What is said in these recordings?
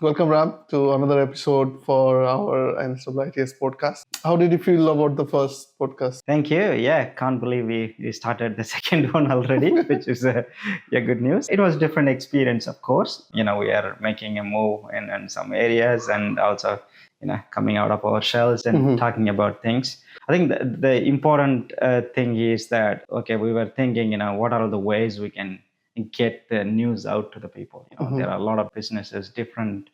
Welcome, Ram, to another episode for our NSW ITS podcast. How did you feel about the first podcast? Thank you. Yeah, can't believe we started the second one already, which is good news. It was a different experience, of course. We are making a move in some areas and also, coming out of our shells and talking about things. I think the important thing is that, okay, we were thinking, what are the ways we can get the news out to the people? There are a lot of businesses, different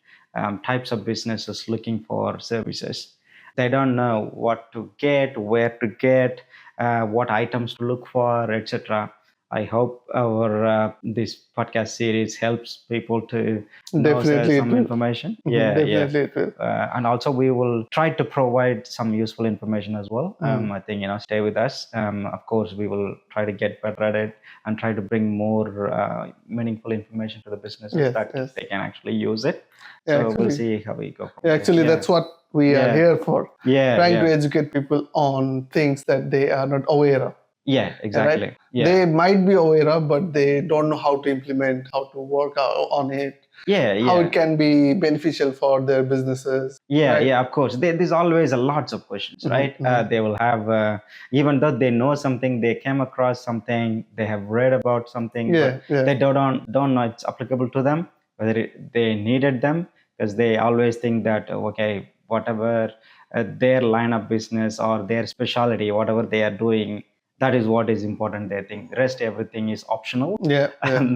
types of businesses looking for services. They don't know what to get, where to get, what items to look for, etc. I hope our this podcast series helps people to know Definitely it some will. information. Definitely it will. And also we will try to provide some useful information as well. I think stay with us. Of course, we will try to get better at it and try to bring more meaningful information to the businesses that they can actually use it. So we'll see how we go. That's what we are here for. Trying to educate people on things that they are not aware of. Yeah, exactly. Right? They might be aware of, but they don't know how to implement, how to work on it. How it can be beneficial for their businesses. Of course. There's always lots of questions, right? They will have, even though they know something, they came across something, they have read about something, but they don't know it's applicable to them, whether they needed them, because they always think that, okay, whatever their line of business or their specialty, whatever they are doing, that is what is important. They think the rest everything is optional,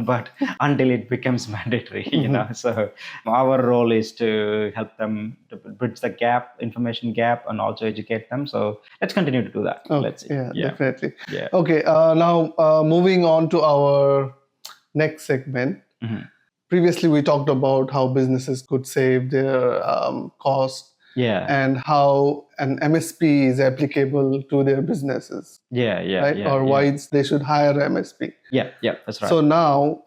but until it becomes mandatory, so our role is to help them to bridge the gap, information gap, and also educate them. So let's continue to do that. Let's see. Definitely. Okay, now moving on to our next segment. Previously we talked about how businesses could save their cost and how an MSP is applicable to their businesses. Or why they should hire MSP. That's right. So now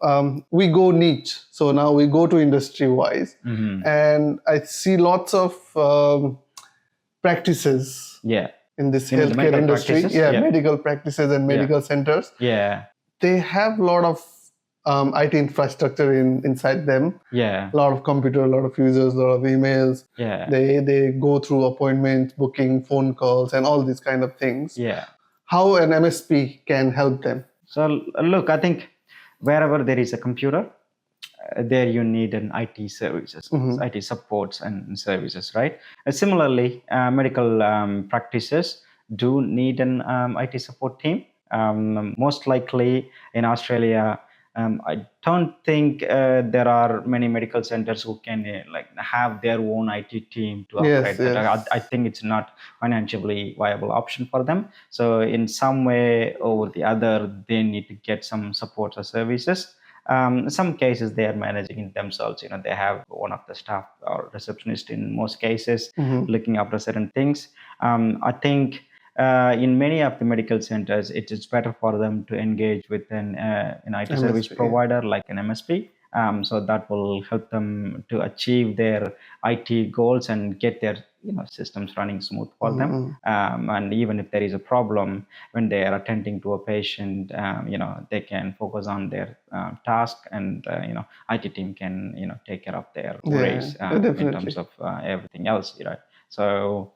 we go niche. So now we go to industry wise, and I see lots of practices in this healthcare industry. Medical practices and medical centers. They have a lot of IT infrastructure inside them. A lot of computer, a lot of users, a lot of emails. They go through appointments, booking, phone calls, and all these kind of things. How an MSP can help them? So look, I think wherever there is a computer, there you need an IT services, IT supports and services, right? Similarly, medical practices do need an IT support team. Most likely in Australia, I don't think there are many medical centers who can have their own IT team to operate that. I think it's not financially viable option for them. So in some way or the other, they need to get some support or services. Some cases they are managing it themselves. They have one of the staff or receptionist in most cases looking after certain things. I think in many of the medical centers, it is better for them to engage with an IT MSP, service provider like an MSP. So that will help them to achieve their IT goals and get their systems running smooth for them. And even if there is a problem when they are attending to a patient, they can focus on their task, and IT team can take care of their worries in terms of everything else, right? So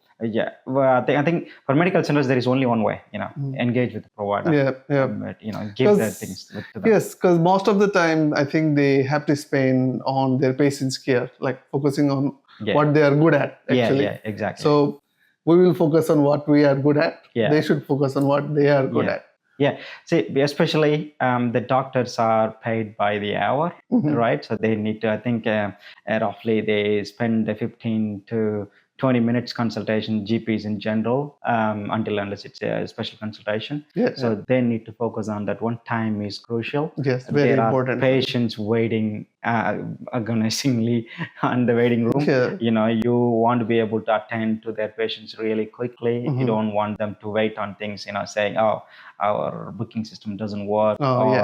well, I think for medical centers there is only one way, engage with the provider. But, give their things to them. Yes, because most of the time I think they have to spend on their patients' care, like focusing on what they are good at. Actually, exactly. So we will focus on what we are good at. They should focus on what they are good at. See, especially the doctors are paid by the hour, right? So they need to, I think, roughly they spend 15 to 20 minutes consultation, GPs in general, unless it's a special consultation. So they need to focus on that. One time is crucial. Yes, very important. Patients waiting agonizingly on the waiting room. You want to be able to attend to their patients really quickly. You don't want them to wait on things, saying, oh, our booking system doesn't work, or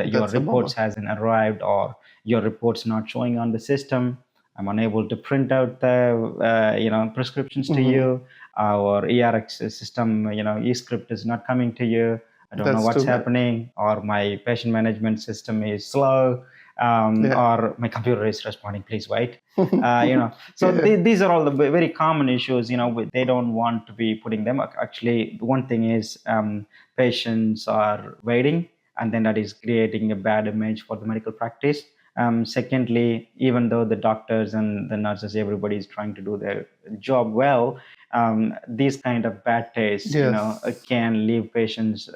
your reports hasn't arrived, or your report's not showing on the system. I'm unable to print out the prescriptions to you. Our ERX system, e-script is not coming to you. I don't know what's happening, or my patient management system is slow. or my computer is responding, please wait. So these are all the very common issues. They don't want to be putting them. Actually, one thing is patients are waiting, and then that is creating a bad image for the medical practice. Secondly, even though the doctors and the nurses, everybody is trying to do their job well, these kind of bad taste, can leave patients,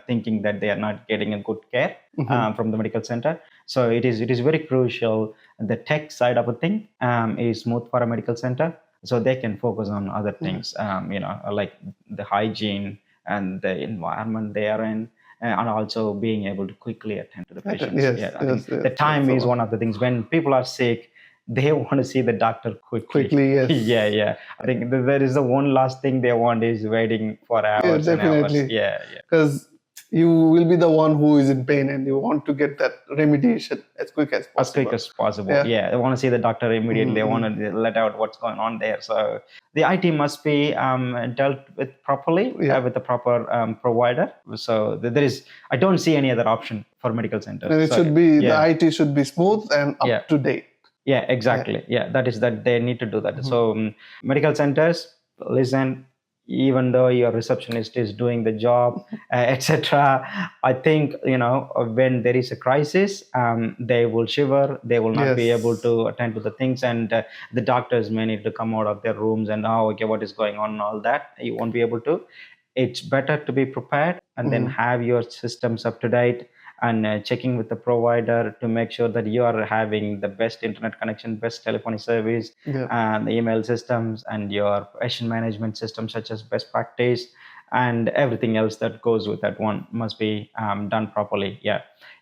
thinking that they are not getting a good care from the medical center. So it is very crucial. The tech side of a thing is smooth for a medical center, so they can focus on other things, like the hygiene and the environment they are in, and also being able to quickly attend to the patients. I think the time is one of the things. When people are sick, they want to see the doctor quickly. Yes. I think there is the one last thing they want is waiting for hours and hours. Because you will be the one who is in pain, and you want to get that remediation as quick as possible. They want to see the doctor immediately. They want to let out what's going on there. So the IT must be dealt with properly with the proper provider. So I don't see any other option for medical centers. And it should be the IT should be smooth and up to date. Yeah, exactly. That they need to do that. So medical centers, listen. Even though your receptionist is doing the job, etc., I think when there is a crisis, they will shiver. They will not be able to attend to the things, and the doctors may need to come out of their rooms and what is going on and all that. You won't be able to. It's better to be prepared and then have your systems up to date, and checking with the provider to make sure that you are having the best internet connection, best telephony service, and the email systems, and your patient management system such as best practice, and everything else that goes with that one must be done properly.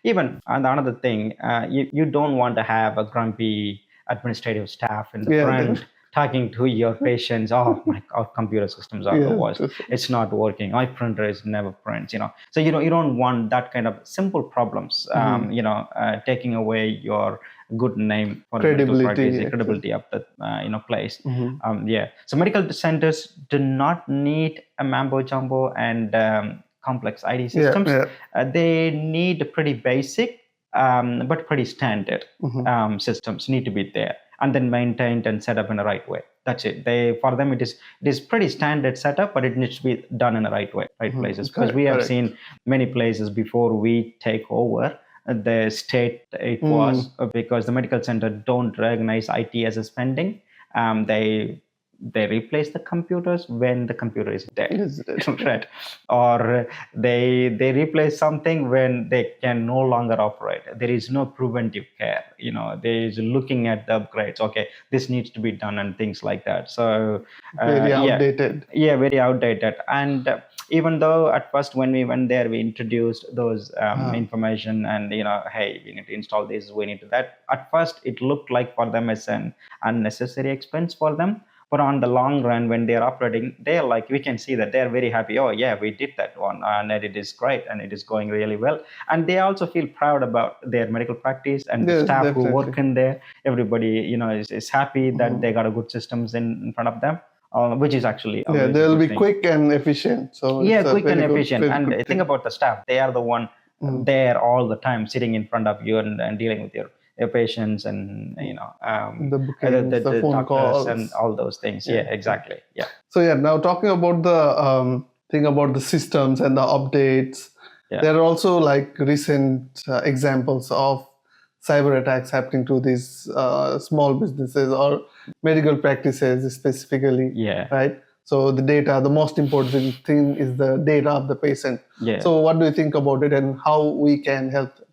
Even and another thing, you don't want to have a grumpy administrative staff in the front talking to your patients. Oh my, our computer systems are the worst. It's not working. My printer is never prints. So you don't want that kind of simple problems. Taking away your good name for credibility of the place. So medical centers do not need a mambo jumbo and complex IT systems. They need pretty basic but pretty standard systems need to be there, and then maintained and set up in the right way. That's it. For them, it is pretty standard setup, but it needs to be done in the right way, places. Because we have seen many places before we take over the state it was, because the medical center don't recognize IT as a spending. They replace the computers when the computer is dead, right? Or they replace something when they can no longer operate. There is no preventive care. There is looking at the upgrades. Okay, this needs to be done and things like that. So very outdated. Very outdated. And even though at first when we went there, we introduced those information and hey, we need to install this, we need to that. At first, it looked like for them as an unnecessary expense for them. But on the long run, when they're operating, they're like, we can see that they're very happy. Oh, yeah, we did that one. And it is great. And it is going really well. And they also feel proud about their medical practice and the staff who work in there. Everybody, is happy that they got a good systems in front of them, which is actually they'll be quick and efficient. So quick and efficient. And think about the staff. They are the one there all the time, sitting in front of you and dealing with your patients and the bookings, the phone calls and all those things. Exactly. So now talking about the thing about the systems and the updates, there are also like recent examples of cyber attacks happening to these small businesses or medical practices specifically. Right. So the most important thing is the data of the patient. So what do you think about it and how we can help them?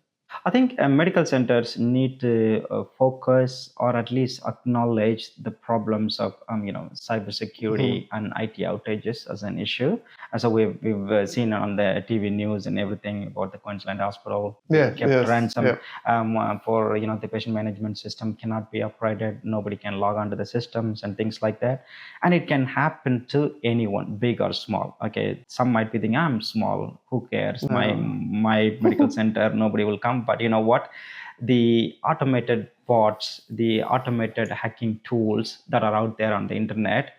I think medical centers need to focus or at least acknowledge the problems of cybersecurity and IT outages as an issue. And so we've seen on the TV news and everything about the Queensland hospital kept ransom for the patient management system cannot be operated. Nobody can log onto the systems and things like that. And it can happen to anyone, big or small. Okay, some might be thinking, I'm small, who cares? My medical center, nobody will come. But you know what? The automated bots, the automated hacking tools that are out there on the internet,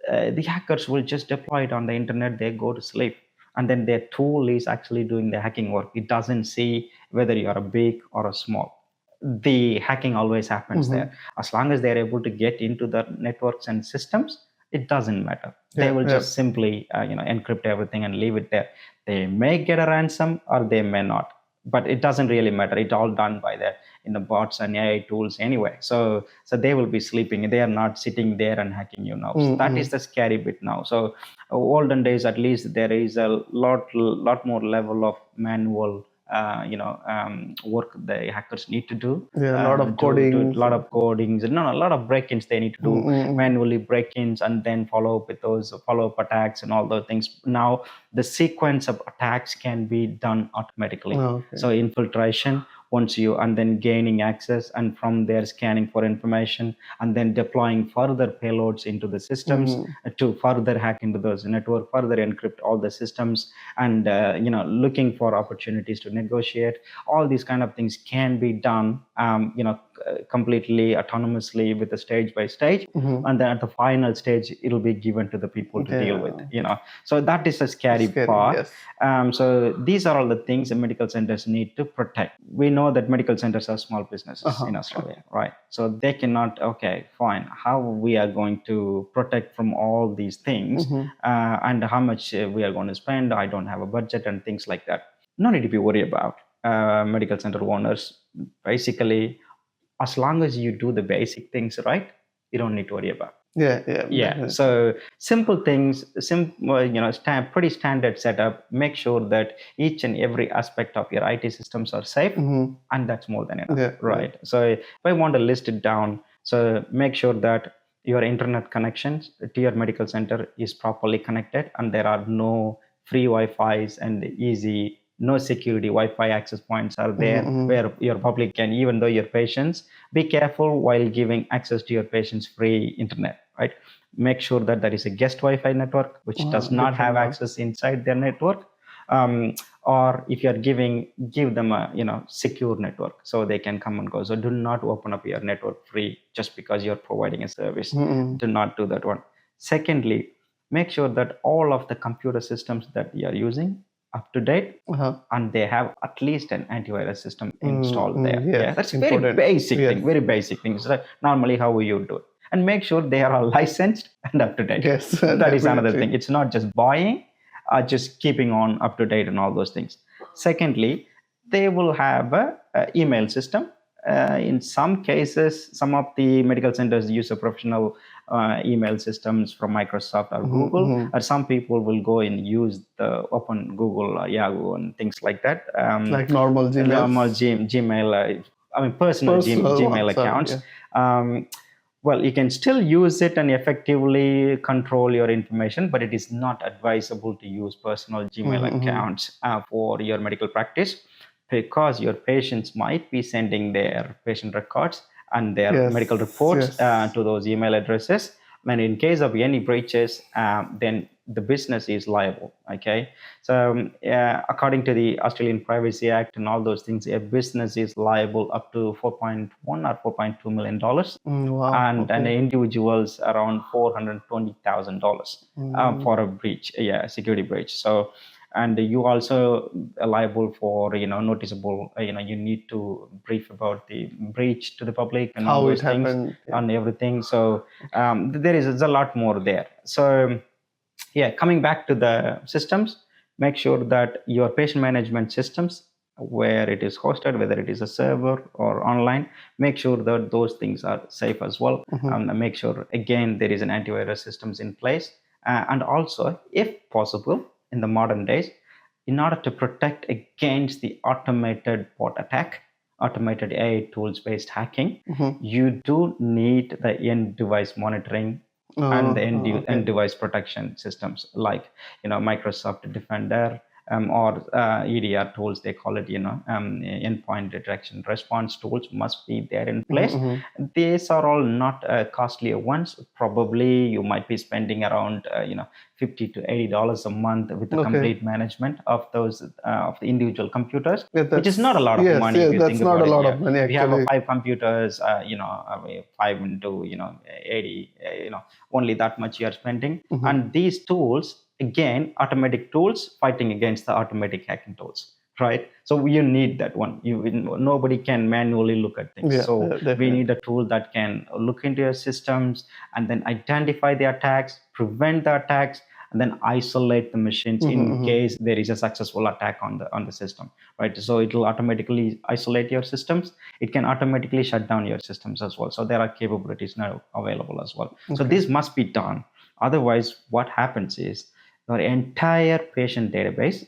the hackers will just deploy it on the internet. They go to sleep. And then their tool is actually doing the hacking work. It doesn't see whether you are a big or a small. the hacking always happens there. As long as they're able to get into the networks and systems, it doesn't matter. They will just simply encrypt everything and leave it there. They may get a ransom or they may not, but it doesn't really matter. It's all done by the bots and AI tools anyway. So they will be sleeping. They are not sitting there and hacking you now. So that is the scary bit now. So olden days, at least, there is a lot more level of manual work the hackers need to do. A lot of coding. A lot of codings. A lot of break-ins they need to do, manually break-ins, and then follow up with those follow-up attacks and all those things. Now, the sequence of attacks can be done automatically. So infiltration, and then gaining access, and from there scanning for information, and then deploying further payloads into the systems to further hack into those network, further encrypt all the systems, and looking for opportunities to negotiate. All these kind of things can be done completely autonomously with the stage by stage, and then at the final stage it'll be given to the people to deal with. So that is a scary part. So these are all the things the medical centers need to protect. We know that medical centers are small businesses in Australia, right? So they cannot, fine, how we are going to protect from all these things, and how much we are going to spend. I don't have a budget and things like that. No need to be worried about. Medical center owners, basically, as long as you do the basic things right, you don't need to worry about. Yeah. So simple things, pretty standard setup. Make sure that each and every aspect of your IT systems are safe, and that's more than enough, right? So if I want to list it down, so make sure that your internet connections to your medical center is properly connected, and there are no free Wi-Fi's and easy. No security Wi-Fi access points are there where your public can, even though your patients, be careful while giving access to your patients free internet, right? Make sure that there is a guest Wi-Fi network which does not have access inside their network, or if you're give them a secure network so they can come and go. So do not open up your network free just because you're providing a service. Do not do that one. Secondly, make sure that all of the computer systems that you are using up to date, and they have at least an antivirus system installed there. That's important. Very basic thing. Very basic things. Like normally, how you do it, and make sure they are all licensed and up to date. That is another thing. It's not just buying, just keeping on up to date and all those things. Secondly, they will have a email system. In some cases, some of the medical centers use a professional email systems from Microsoft or Google, or some people will go and use the open Google or Yahoo and things like that. Like normal Gmail. Gmail, personal Gmail accounts. Well, you can still use it and effectively control your information, but it is not advisable to use personal Gmail accounts for your medical practice, because your patients might be sending their patient records and their medical reports to those email addresses. And in case of any breaches, then the business is liable. Okay, so according to the Australian Privacy Act and all those things, a business is liable up to $4.1 or $4.2 million, and individuals around $420,000 for a breach, security breach. So. And you also are liable for, noticeable, you need to brief about the breach to the public and how all those it things happened, and everything. So there is a lot more there. So coming back to the systems, make sure that your patient management systems, where it is hosted, whether it is a server or online, make sure that those things are safe as well. And make sure, again, there is an antivirus systems in place. And also, if possible, in the modern days, in order to protect against the automated bot attack, automated AI tools based hacking, you do need the end device monitoring and the end device protection systems like Microsoft Defender or EDR tools, they call it, endpoint detection response tools must be there in place. These are all not costly ones. Probably you might be spending around $50 to $80 a month with the complete management of those of the individual computers, which is not a lot of money. If you think about it, of money. Actually, we have 5 computers, 5 into 80, only that much you are spending. And these tools, again, automatic tools fighting against the automatic hacking tools. right? So you need that one. Nobody can manually look at things. So we need a tool that can look into your systems and then identify the attacks, prevent the attacks, and then isolate the machines in case there is a successful attack on the system, right? So it will automatically isolate your systems. It can automatically shut down your systems as well. So there are capabilities now available as well. So this must be done. Otherwise, what happens is your entire patient database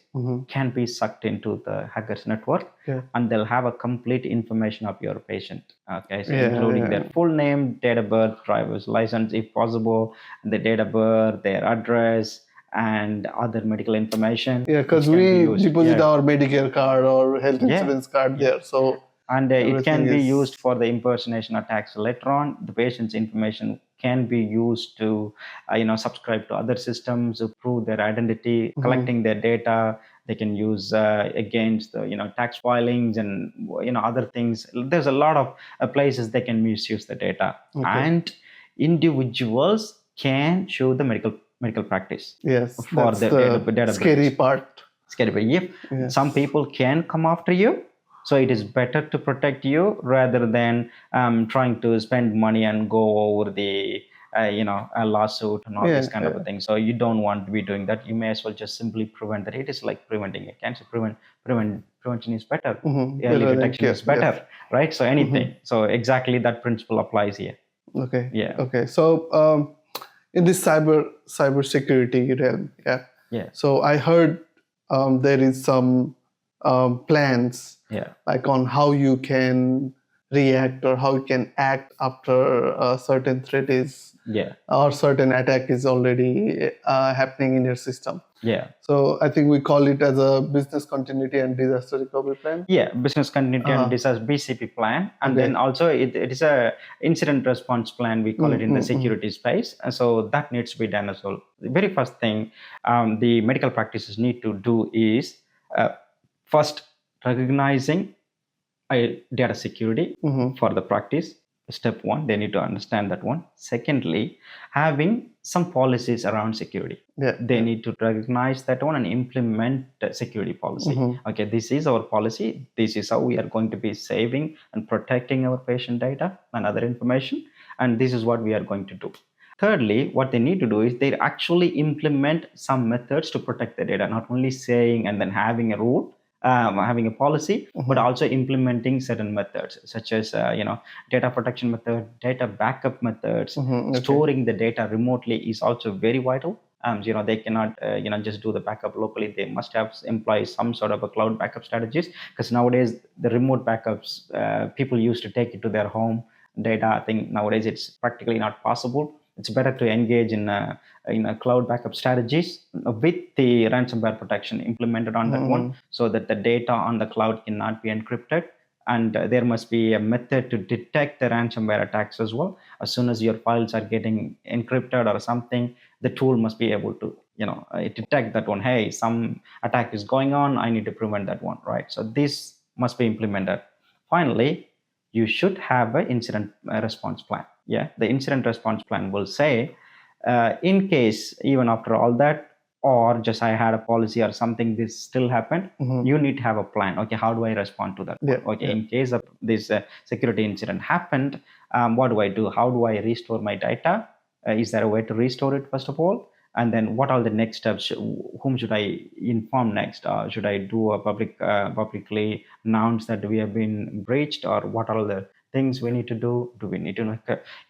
can be sucked into the hackers network, and they'll have a complete information of your patient. Okay, so including their full name, date of birth, driver's license, if possible, the date of birth, their address, and other medical information. Yeah, because we deposit our Medicare card or health insurance card there. So and it can be used for the impersonation attacks later on. The patient's information can be used to subscribe to other systems to prove their identity, collecting their data. They can use against the tax filings and other things. There's a lot of places they can misuse the data, and individuals can show the medical practice. Yes, for the data scary part. Scary. If some people can come after you, so it is better to protect you rather than trying to spend money and go over the a lawsuit and all this kind of a thing. So you don't want to be doing that. You may as well just simply prevent that. It is like preventing a cancer. Prevention is better. Early detection is better, right? So anything. So exactly that principle applies here. Okay. Yeah. Okay. So in this cyber security realm, so I heard there is some plans like on how you can react or how you can act after a certain threat is or certain attack is already happening in your system. So I think we call it as a business continuity and disaster recovery plan. Business continuity and disaster BCP plan, and then also it is a incident response plan. We call it in the security space, and so that needs to be done as well. The very first thing the medical practices need to do is first recognizing data security for the practice. Step one, they need to understand that one. Secondly, having some policies around security. They need to recognize that one and implement the security policy. Okay, this is our policy. This is how we are going to be saving and protecting our patient data and other information. And this is what we are going to do. Thirdly, what they need to do is they actually implement some methods to protect the data, not only saying and then having a rule, having a policy, but also implementing certain methods such as data protection method, data backup methods. Storing the data remotely is also very vital. They cannot just do the backup locally. They must have employ some sort of a cloud backup strategies, because nowadays the remote backups, people used to take it to their home data. I think nowadays it's practically not possible. It's better to engage in a cloud backup strategies with the ransomware protection implemented on that one, so that the data on the cloud cannot be encrypted. And there must be a method to detect the ransomware attacks as well. As soon as your files are getting encrypted or something, the tool must be able to detect that one. Hey, some attack is going on. I need to prevent that one, right? So this must be implemented. Finally, you should have an incident response plan. The incident response plan will say, in case even after all that, or just I had a policy or something, this still happened, you need to have a plan. Okay, how do I respond to that? In case of this security incident happened, what do I do? How do I restore my data? Is there a way to restore it, first of all? And then what are the next steps? Whom should I inform next? Should I do a publicly announce that we have been breached? Or what are the things we need to do? Do we need to make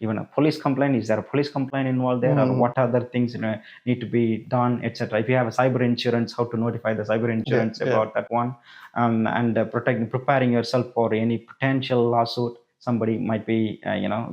even a police complaint? Is there a police complaint involved there? Or what other things need to be done, etc.? If you have a cyber insurance, how to notify the cyber insurance about that one, and preparing yourself for any potential lawsuit. Somebody might be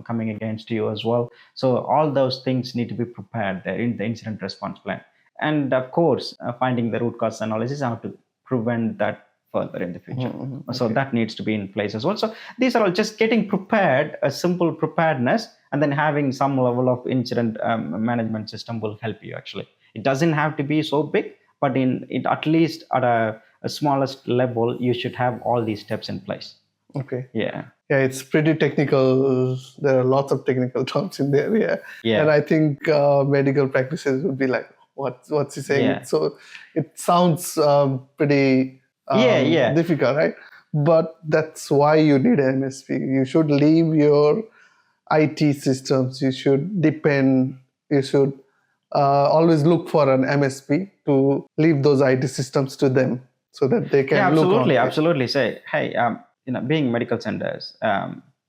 coming against you as well. So all those things need to be prepared there in the incident response plan. And of course, finding the root cause analysis, how to prevent that further in the future. So that needs to be in place as well. So these are all just getting prepared, a simple preparedness, and then having some level of incident management system will help you actually. It doesn't have to be so big, but at least at a smallest level, you should have all these steps in place. Okay. Yeah, it's pretty technical. There are lots of technical terms in there. And I think medical practices would be like, what's he saying? So it sounds pretty difficult, right? But that's why you need an MSP. You should leave your IT systems. You should always look for an MSP to leave those IT systems to them so that they can absolutely say, hey, being medical centers,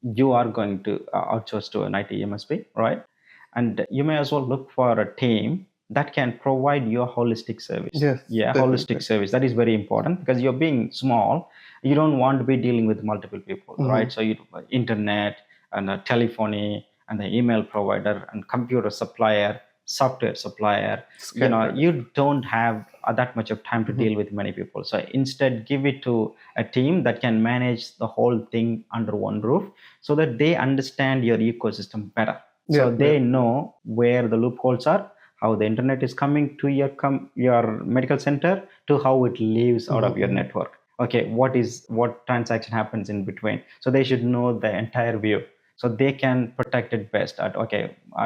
you are going to outsource to an IT MSP, right? And you may as well look for a team that can provide your holistic service. Yes, holistic service. That is very important because you're being small. You don't want to be dealing with multiple people, right? So you internet and a telephony and the email provider and computer supplier, software supplier. You don't have that much of time to deal with many people. So instead, give it to a team that can manage the whole thing under one roof so that they understand your ecosystem better. So they know where the loopholes are, how the internet is coming to your medical center, to how it leaves out of your network. Okay, what transaction happens in between. So they should know the entire view. So they can protect it best at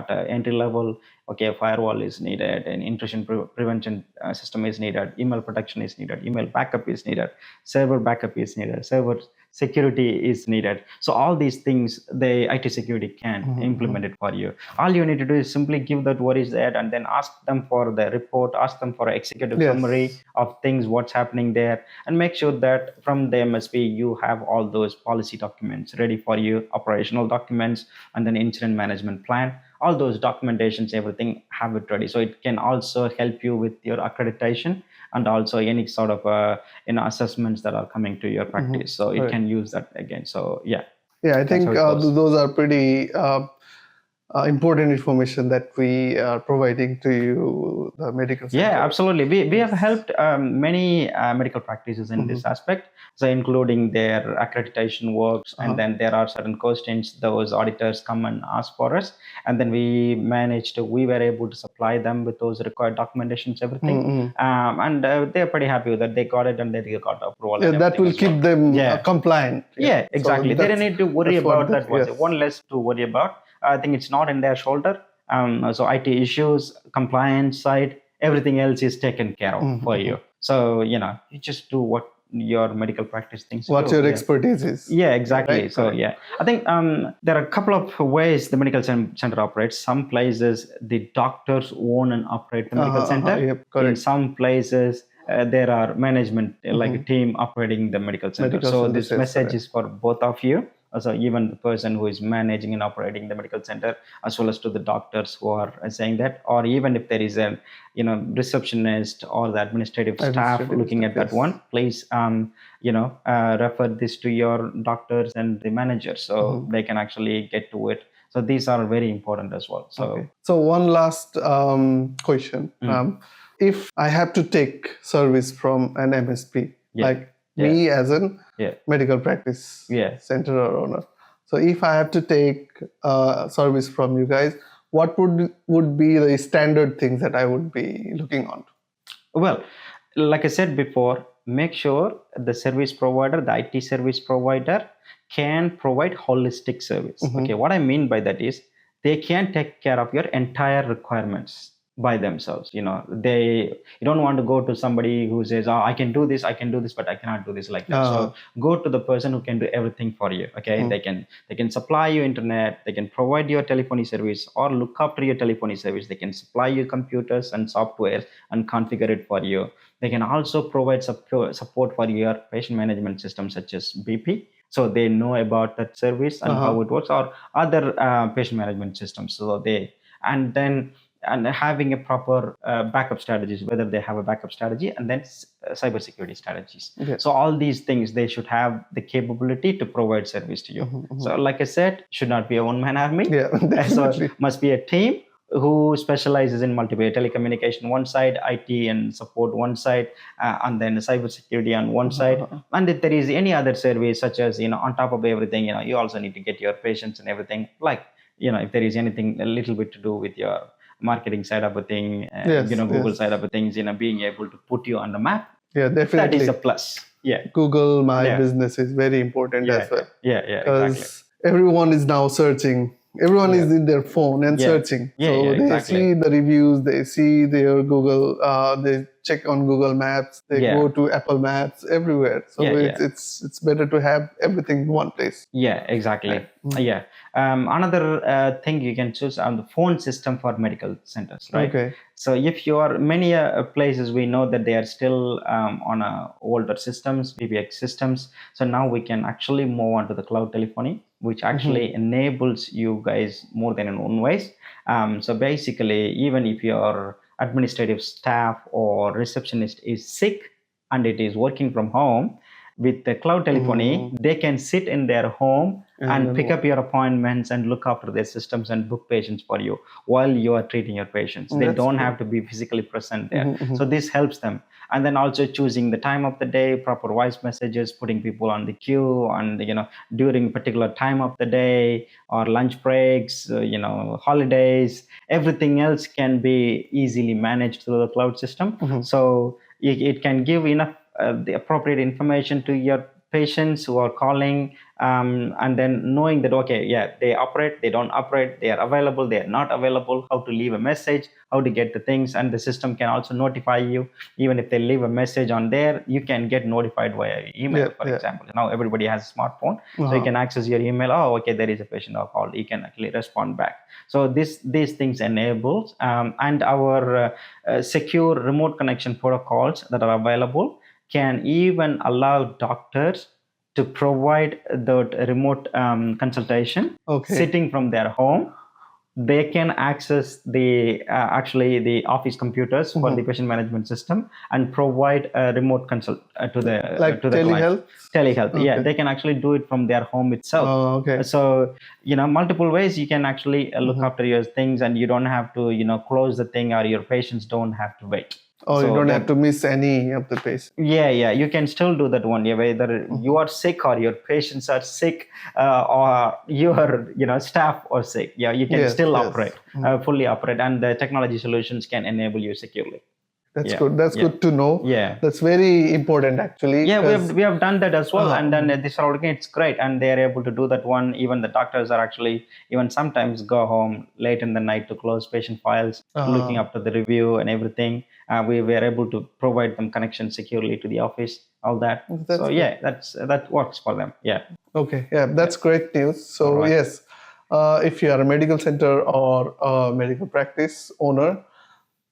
entry level. Okay, a firewall is needed, an intrusion prevention system is needed, email protection is needed, email backup is needed, server backup is needed, server security is needed. So all these things, the IT security can implement it for you. All you need to do is simply give that what is that, and then ask them for the report, ask them for an executive summary of things, what's happening there, and make sure that from the MSP you have all those policy documents ready for you, operational documents, and then incident management plan. All those documentations, everything, have it ready. So it can also help you with your accreditation and also any sort of assessments that are coming to your practice. So it can use that again. So I think those are pretty important information that we are providing to you, the medical center. Yeah, absolutely. We have helped many medical practices in this aspect, so including their accreditation works, and then there are certain questions those auditors come and ask for us, and then we were able to supply them with those required documentations, everything, and they're pretty happy with that. They got it and they got approval. Yeah, that will keep them compliant. Yeah, exactly. So they don't need to worry about that. One less to worry about. I think it's not in their shoulder. So IT issues, compliance side, everything else is taken care of for you. So, you just do what your medical practice thinks. What your expertise is. Yeah, exactly. Right? So, I think there are a couple of ways the medical center operates. Some places, the doctors own and operate the medical center. In some places, there are management, like a team operating the medical center. This message is for both of you. So even the person who is managing and operating the medical center, as well as to the doctors who are saying that, or even if there is a receptionist or the administrative staff looking at that one, please refer this to your doctors and the managers so they can actually get to it. So these are very important as well. So one last question: if I have to take service from an MSP, me as a medical practice center or owner. So if I have to take service from you guys, what would be the standard things that I would be looking on? Well, like I said before, make sure the service provider, the IT service provider, can provide holistic service. Okay, what I mean by that is they can take care of your entire requirements by themselves. You don't want to go to somebody who says, I can do this, but I cannot do this like that. So go to the person who can do everything for you. Okay, they can supply you internet, they can provide your telephony service or look after your telephony service, they can supply you computers and software and configure it for you. They can also provide support for your patient management system such as BP, so they know about that service and how it works, or other patient management systems. So and having a proper backup strategies, whether they have a backup strategy, and then cybersecurity strategies. So all these things, they should have the capability to provide service to you. So like I said, should not be a one-man army. So must be a team who specializes in multiple telecommunication one side, IT and support one side, and then cybersecurity on one side. And if there is any other service, such as on top of everything, you also need to get your patients and everything. Like if there is anything a little bit to do with your marketing side of a thing, Google side of a things, being able to put you on the map. Yeah, definitely. That is a plus. Yeah. Google My Business is very important as well. Yeah, exactly. Everyone is now searching. Everyone is in their phone and searching. So they see the reviews, they see their Google, check on Google Maps, they go to Apple Maps, everywhere. So it's better to have everything in one place. Yeah, exactly. Yeah. Another thing you can choose on the phone system for medical centers, right? Okay. So if you are many places, we know that they are still on older systems, PBX systems. So now we can actually move on to the cloud telephony, which actually enables you guys more than in one ways. So basically, even if your administrative staff or receptionist is sick and it is working from home, with the cloud telephony, they can sit in their home and pick up your appointments and look after their systems and book patients for you while you are treating your patients. They don't have to be physically present there. So this helps them. And then also choosing the time of the day, proper voice messages, putting people on the queue, and during particular time of the day or lunch breaks, holidays, everything else can be easily managed through the cloud system. So it can give enough the appropriate information to your patients who are calling, and then knowing that, they operate, they don't operate, they are available, they are not available, how to leave a message, how to get the things. And the system can also notify you. Even if they leave a message on there, you can get notified via email, for example. Now everybody has a smartphone, so you can access your email. There is a patient who called. You can actually respond back. So these things enables, and our secure remote connection protocols that are available can even allow doctors to provide the remote consultation sitting from their home. They can access the office computers for the patient management system and provide a remote consult to the telehealth. Telehealth, they can actually do it from their home itself. So multiple ways you can actually look after your things, and you don't have to close the thing, or your patients don't have to wait. So you don't have to miss any of the patients. You can still do that one. Whether you are sick or your patients are sick, or your staff are sick, you can still operate, fully operate, and the technology solutions can enable you securely. That's good. That's good to know. That's very important, actually. We have done that as well, and then this again, it's great, and they are able to do that one. Even the doctors are actually even sometimes go home late in the night to close patient files, looking after the review and everything. We were able to provide them connection securely to the office, all that. That works for them. That's great news. So yes, if you are a medical center or a medical practice owner,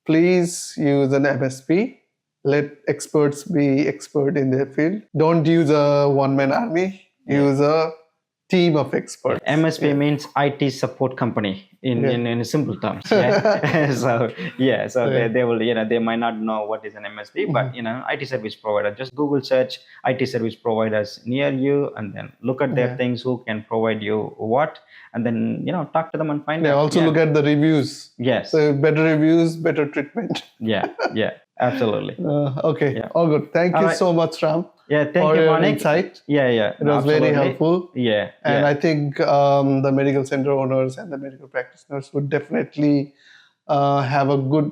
please use an MSP. Let experts be expert in their field. Don't use a one-man army. Use a team of experts. MSP means IT support company in simple terms. They will they might not know what is an MSP, but IT service provider. Just Google search IT service providers near you, and then look at their things, who can provide you what, and then talk to them and find out. Also look at the reviews. Yes. So better reviews, better treatment. Absolutely. All good. Thank you so much, Ram. Thank you, Manik. Insight. It was very helpful. And I think the medical center owners and the medical practitioners would definitely have a good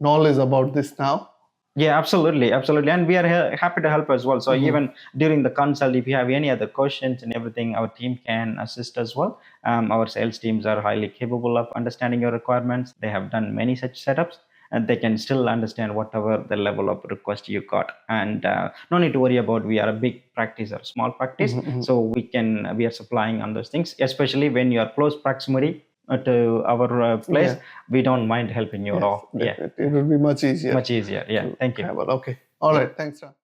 knowledge about this now. Absolutely. And we are happy to help as well. So even during the consult, if you have any other questions and everything, our team can assist as well. Our sales teams are highly capable of understanding your requirements. They have done many such setups, and they can still understand whatever the level of request you got. And no need to worry about we are a big practice or small practice. So we are supplying on those things, especially when you are close proximity to our place. We don't mind helping you at all. It would be much easier. Thank you. Okay. All right. Thanks, Ram.